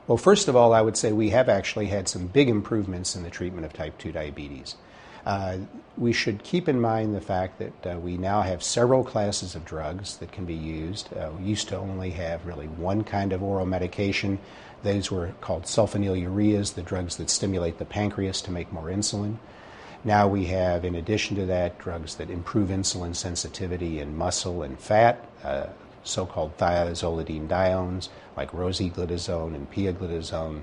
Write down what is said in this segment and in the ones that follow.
Well, first of all, I would say we have actually had some big improvements in the treatment of type 2 diabetes. We should keep in mind the fact that we now have several classes of drugs that can be used. We used to only have really one kind of oral medication. Those were called sulfonylureas, the drugs that stimulate the pancreas to make more insulin. Now we have, in addition to that, drugs that improve insulin sensitivity in muscle and fat, so-called thiazolidinediones like rosiglitazone and pioglitazone,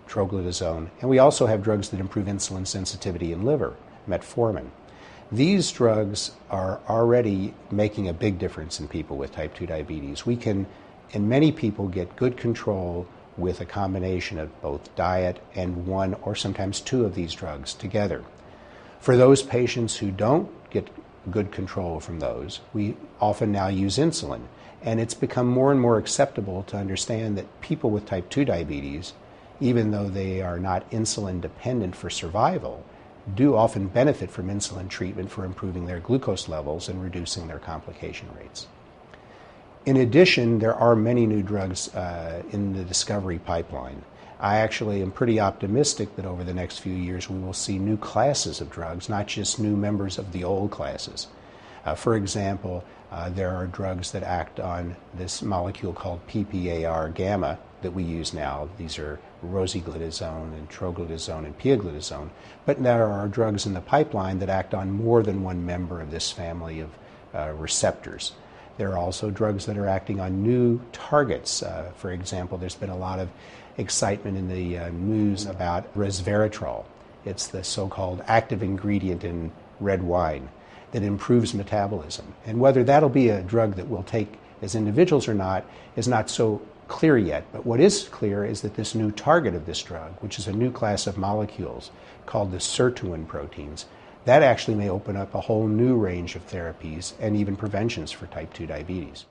troglitazone. And we also have drugs that improve insulin sensitivity in liver, metformin. These drugs are already making a big difference in people with type 2 diabetes. We can, in many people, get good control with a combination of both diet and one or sometimes two of these drugs together. For those patients who don't get good control from those, we often now use insulin. And it's become more and more acceptable to understand that people with type 2 diabetes, even though they are not insulin dependent for survival, do often benefit from insulin treatment for improving their glucose levels and reducing their complication rates. In addition, there are many new drugs in the discovery pipeline. I actually am pretty optimistic that over the next few years we will see new classes of drugs, not just new members of the old classes. For example, there are drugs that act on this molecule called PPAR gamma that we use now. These are rosiglitazone and troglitazone and pioglitazone. But there are drugs in the pipeline that act on more than one member of this family of receptors. There are also drugs that are acting on new targets. For example, there's been a lot of excitement in the news about resveratrol. It's the so-called active ingredient in red wine that improves metabolism. And whether that'll be a drug that we'll take as individuals or not is not so clear yet. But what is clear is that this new target of this drug, which is a new class of molecules called the sirtuin proteins, that actually may open up a whole new range of therapies and even preventions for type 2 diabetes.